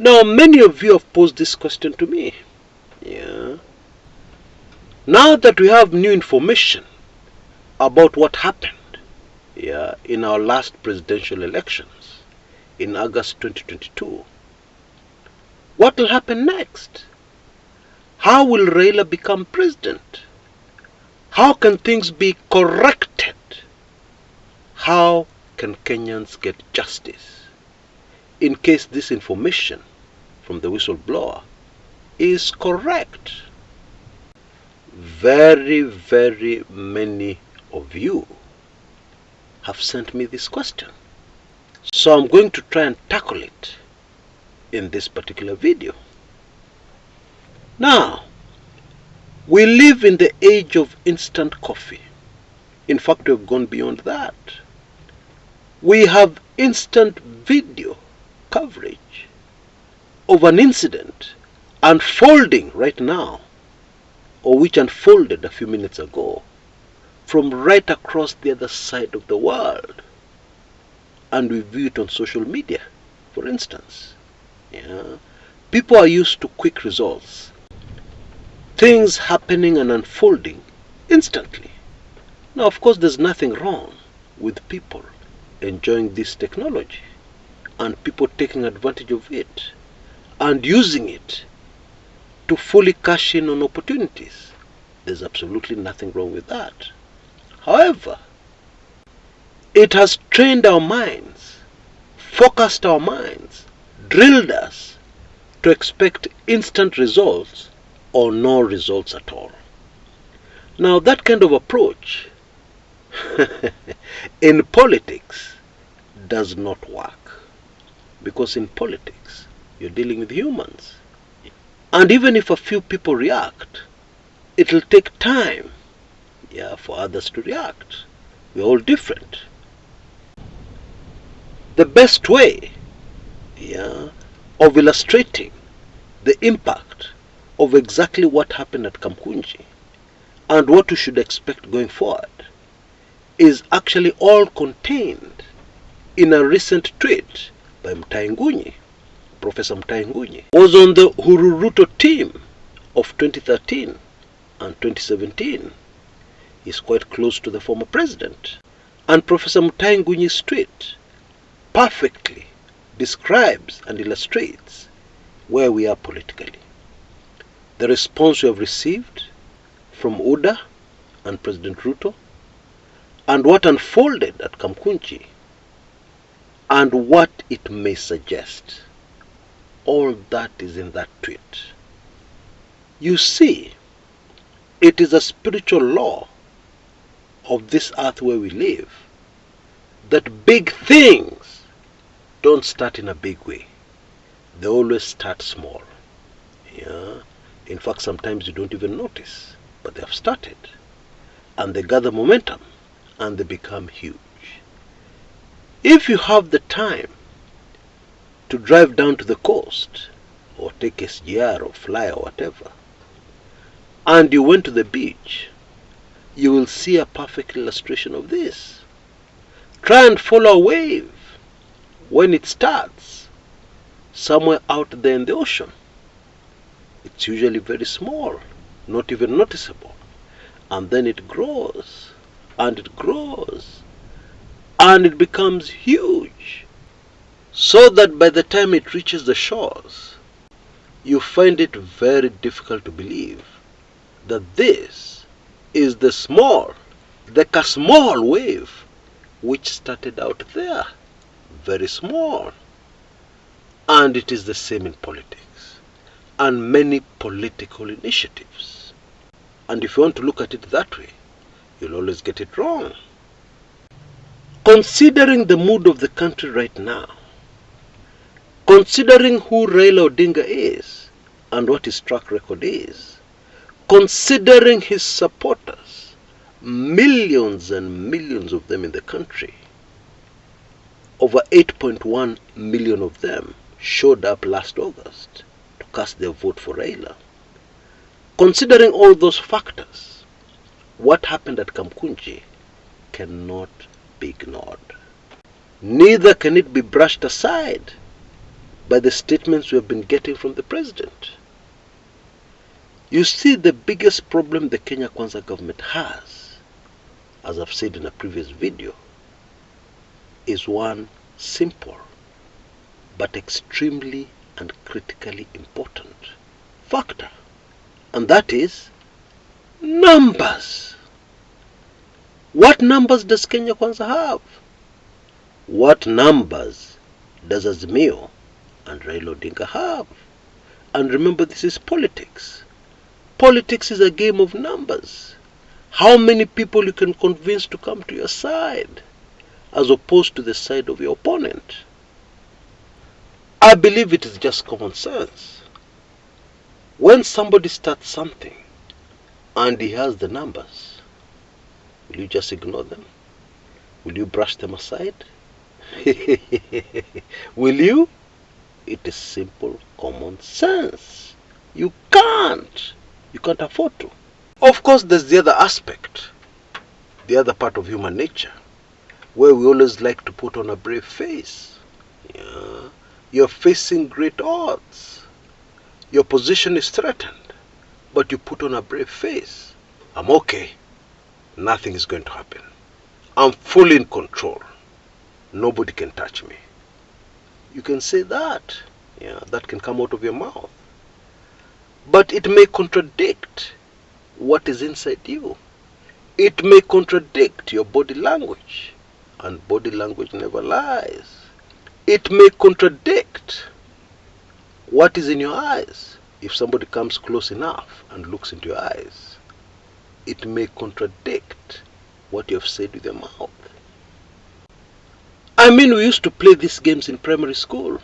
Now, many of you have posed this question to me. Yeah. Now that we have new information about what happened in our last presidential elections in August 2022, what will happen next? How will Raila become president? How can things be corrected? How can Kenyans get justice in case this information from the whistleblower is correct? Very, very many of you have sent me this question. So I'm going to try and tackle it in this particular video. Now, we live in the age of instant coffee. In fact, we've gone beyond that. We have instant video coverage of an incident unfolding right now, or which unfolded a few minutes ago, from right across the other side of the world. And we view it on social media, for instance. People are used to quick results. Things happening and unfolding instantly. Now, of course, there's nothing wrong with people enjoying this technology and people taking advantage of it and using it to fully cash in on opportunities. There's absolutely nothing wrong with that. However, it has trained our minds, focused our minds, drilled us to expect instant results or no results at all. Now, that kind of approach in politics does not work, because in politics you're dealing with humans, and even if a few people react, it'll take time for others to react. We're all different. The best way of illustrating the impact of exactly what happened at Kamkunji and what we should expect going forward is actually all contained in a recent tweet by Professor Mutahi was on the Ruto team of 2013 and 2017. He's quite close to the former president. And Professor Mutahi's tweet perfectly describes and illustrates where we are politically. The response we have received from UDA and President Ruto, and what unfolded at Kamkunji, and what it may suggest. All that is in that tweet. You see, it is a spiritual law of this earth where we live that big things don't start in a big way. They always start small. In fact, sometimes you don't even notice, but they have started, and they gather momentum, and they become huge. If you have the time to drive down to the coast, or take SGR or fly or whatever, and you went to the beach, you will see a perfect illustration of this. Try and follow a wave when it starts somewhere out there in the ocean. It's usually very small, not even noticeable, and then it grows and it grows and it becomes huge, so that by the time it reaches the shores, you find it very difficult to believe that this is the small wave which started out there, very small. And it is the same in politics and many political initiatives. And if you want to look at it that way, you'll always get it wrong. Considering the mood of the country right now, considering who Raila Odinga is and what his track record is, considering his supporters, millions and millions of them in the country, over 8.1 million of them showed up last August to cast their vote for Raila. Considering all those factors, what happened at Kamkunji cannot be ignored. Neither can it be brushed aside by the statements we have been getting from the president. You see, the biggest problem the Kenya Kwanza government has, as I've said in a previous video, is one simple but extremely and critically important factor, and that is numbers. What numbers does Kenya Kwanza have? What numbers does Azimio and Raila Odinga have? And remember, this is politics. Politics is a game of numbers. How many people you can convince to come to your side, as opposed to the side of your opponent. I believe it is just common sense. When somebody starts something and he has the numbers, will you just ignore them? Will you brush them aside? Will you? It is simple common sense. You can't. You can't afford to. Of course, there's the other aspect, the other part of human nature, where we always like to put on a brave face. Yeah. You're facing great odds. Your position is threatened, but you put on a brave face. I'm okay. Nothing is going to happen. I'm fully in control. Nobody can touch me. You can say that. Yeah, that can come out of your mouth. But it may contradict what is inside you. It may contradict your body language. And body language never lies. It may contradict what is in your eyes. If somebody comes close enough and looks into your eyes, it may contradict what you have said with your mouth. I mean, we used to play these games in primary school.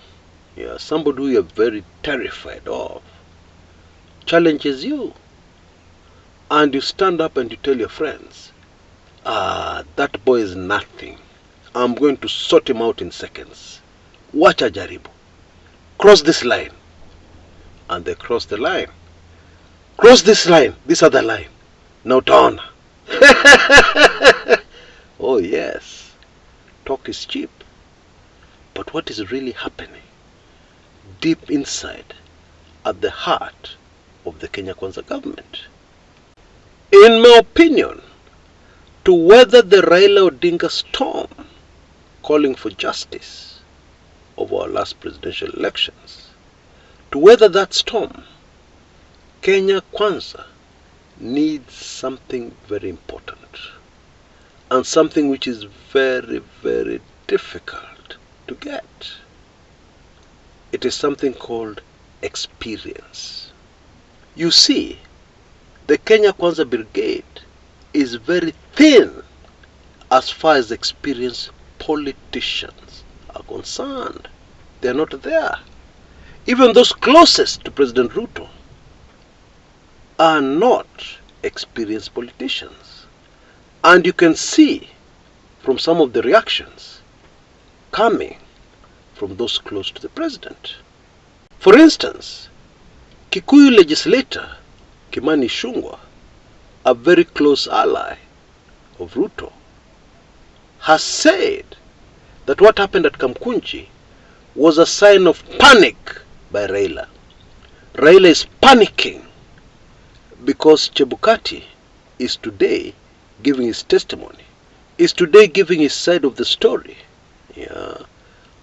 Yeah, somebody who you're very terrified of challenges you, and you stand up and you tell your friends, that boy is nothing. I'm going to sort him out in seconds. Wacha jaribu. Cross this line. And they cross the line. Cross this line, this other line. Now turn. Oh yes, talk is cheap. But what is really happening deep inside, at the heart of the Kenya Kwanza government? In my opinion, to weather the Raila Odinga storm, calling for justice of our last presidential elections, to weather that storm, Kenya Kwanza needs something very important, and something which is very, very difficult to get. It is something called experience. You see, the Kenya Kwanza Brigade is very thin as far as experienced politicians are concerned. They are not there. Even those closest to President Ruto are not experienced politicians. And you can see from some of the reactions coming from those close to the president. For instance, Kikuyu legislator Kimani Ichung'wah, a very close ally of Ruto, has said that what happened at Kamkunji was a sign of panic by Raila. Raila is panicking because Chebukati is today giving his testimony, is today giving his side of the story,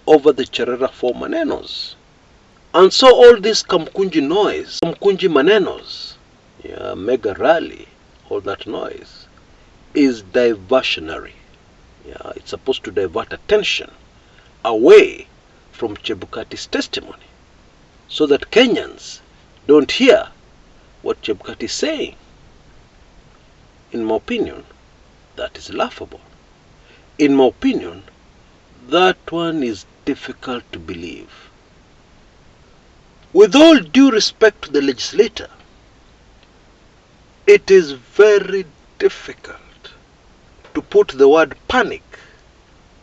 over the Cherera 4 manenos. And so all this Kamkunji noise, Kamkunji manenos, mega rally, all that noise, is diversionary. It's supposed to divert attention away from Chebukati's testimony, so that Kenyans don't hear what Chebukati is saying. In my opinion, that is laughable. In my opinion, that one is difficult to believe. With all due respect to the legislator, it is very difficult to put the word panic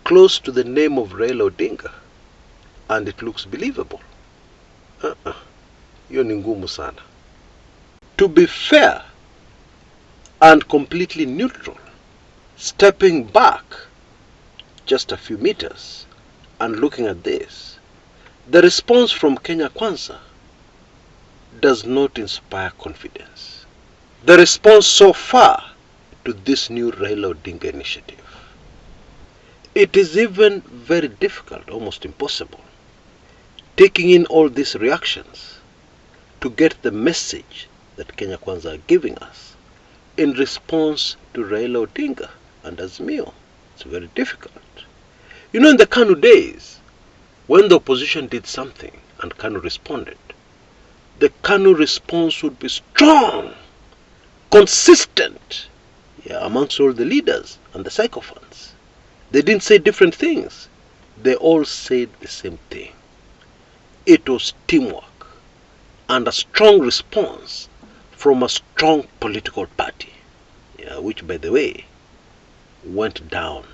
close to the name of Raila Odinga and it looks believable. Hiyo ni ngumu sana. To be fair and completely neutral, stepping back just a few meters and looking at this, The response from Kenya Kwanza does not inspire confidence. The response so far to this new Raila Odinga initiative. It is even very difficult, almost impossible, taking in all these reactions to get the message that Kenya Kwanza are giving us in response to Raila Odinga and Azimio. It's very difficult. You know, in the KANU days, when the opposition did something and KANU responded, the KANU response would be strong, consistent, amongst all the leaders and the sycophants. They didn't say different things. They all said the same thing. It was teamwork and a strong response from a strong political party, which, by the way, went down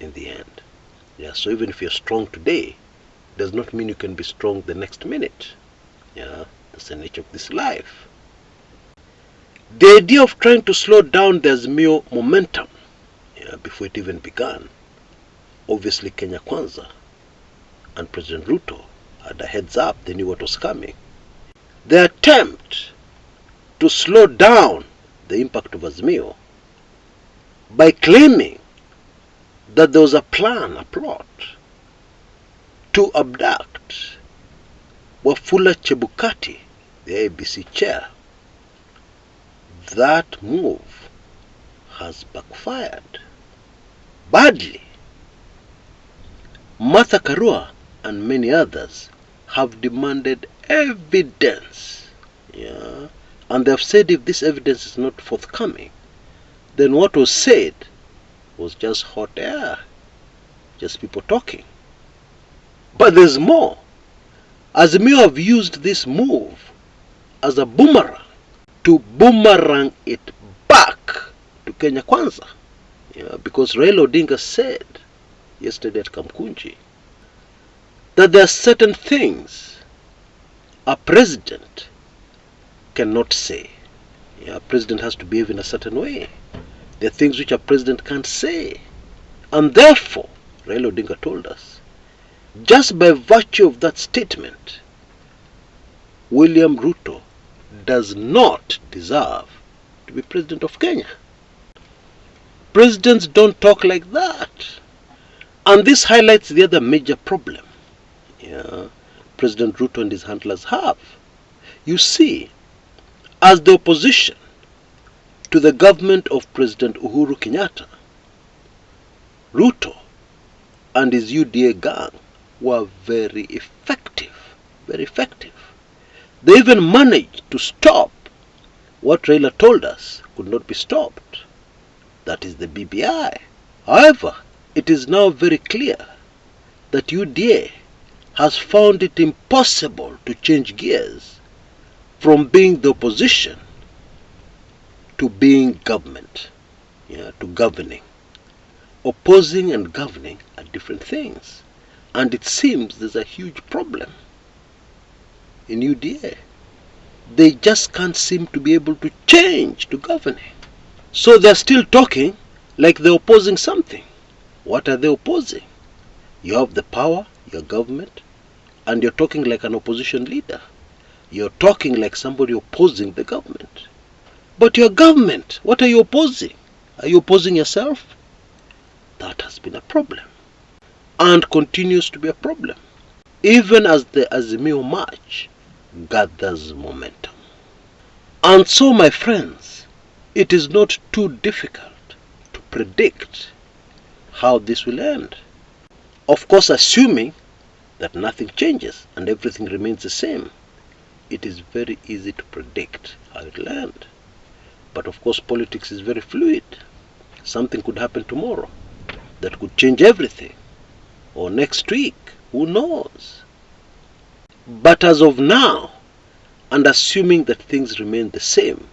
in the end. So even if you're strong today, does not mean you can be strong the next minute. That's the nature of this life. The idea of trying to slow down the Azimio momentum before it even began, obviously Kenya Kwanza and President Ruto had a heads up. They knew what was coming. The attempt to slow down the impact of Azimio by claiming that there was a plan, a plot to abduct Wafula Chebukati, the ABC chair. That move has backfired badly. Martha Karua and many others have demanded evidence, and they have said if this evidence is not forthcoming, then what was said was just hot air, just people talking. But there's more. Azimio have used this move as a boomerang to boomerang it back to Kenya Kwanza, because Raila Odinga said yesterday at Kamkunji that there are certain things a president cannot say. A president has to behave in a certain way. There are things which a president can't say. And therefore, Raila Odinga told us, just by virtue of that statement, William Ruto does not deserve to be president of Kenya. Presidents don't talk like that. And this highlights the other major problem President Ruto and his handlers have. You see, as the opposition to the government of President Uhuru Kenyatta, Ruto and his UDA gang were very effective, very effective. They even managed to stop what Raila told us could not be stopped. That is the BBI. However, it is now very clear that UDA has found it impossible to change gears from being the opposition to being government, to governing. Opposing and governing are different things. And it seems there's a huge problem in UDA. They just can't seem to be able to change to governing. So they're still talking like they're opposing something. What are they opposing? You have the power, your government, and you're talking like an opposition leader. You're talking like somebody opposing the government. But your government, what are you opposing? Are you opposing yourself? That has been a problem and continues to be a problem, even as the Azimio march gathers momentum. And so, my friends, it is not too difficult to predict how this will end. Of course, assuming that nothing changes and everything remains the same, it is very easy to predict how it will end. But of course, politics is very fluid. Something could happen tomorrow that could change everything, or next week, who knows? But as of now, and assuming that things remain the same,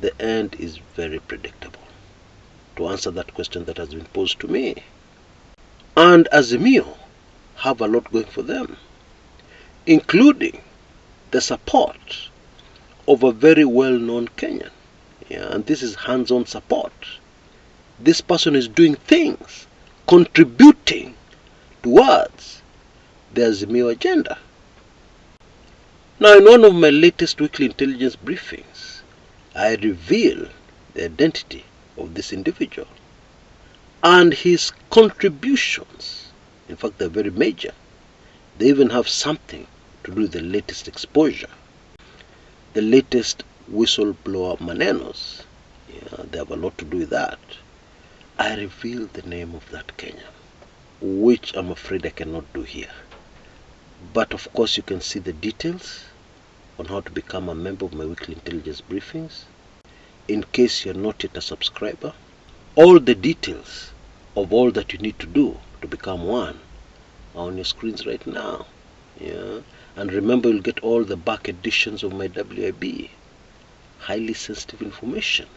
the end is very predictable. To answer that question that has been posed to me. And Azimio have a lot going for them, including the support of a very well-known Kenyan. And this is hands-on support. This person is doing things, contributing towards the Azimio agenda. Now, in one of my latest weekly intelligence briefings, I reveal the identity of this individual and his contributions. In fact, they're very major. They even have something to do with the latest exposure, the latest whistleblower manenos. Yeah, they have a lot to do with that. I reveal the name of that Kenyan, which I'm afraid I cannot do here. But of course you can see the details on how to become a member of my weekly intelligence briefings. In case you're not yet a subscriber, all the details of all that you need to do to become one are on your screens right now. Yeah. And remember, you'll get all the back editions of my WIB, highly sensitive information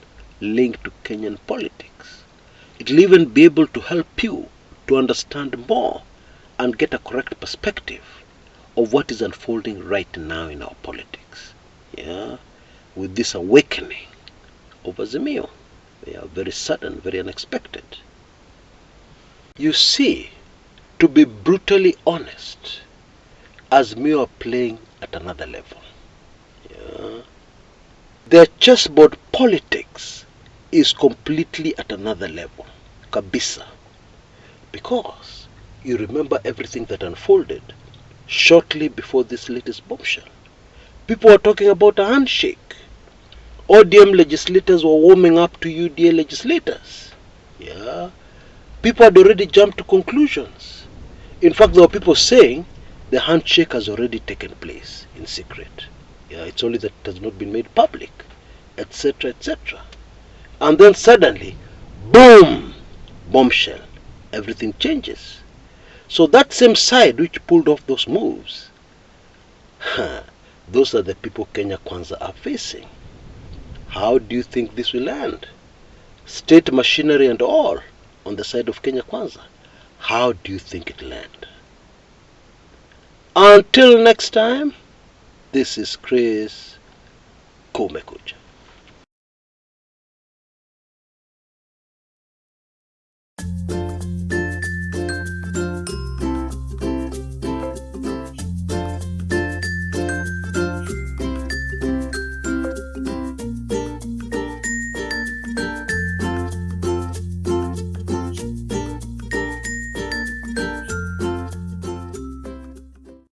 linked to Kenyan politics. It'll even be able to help you to understand more and get a correct perspective of what is unfolding right now in our politics. Yeah, with this awakening of Azimio. They are very sudden, very unexpected. You see, to be brutally honest, Azimio are playing at another level. Yeah. Their chessboard politics is completely at another level. Kabisa. Because you remember everything that unfolded shortly before this latest bombshell. People were talking about a handshake. ODM legislators were warming up to UDA legislators. Yeah. People had already jumped to conclusions. In fact, there were people saying the handshake has already taken place in secret. Yeah, it's only that it has not been made public, etc., etc. And then suddenly, boom, bombshell. Everything changes. So that same side which pulled off those moves, those are the people Kenya Kwanza are facing. How do you think this will end? State machinery and all on the side of Kenya Kwanza. How do you think it will end? Until next time, this is Chris Kumekucha.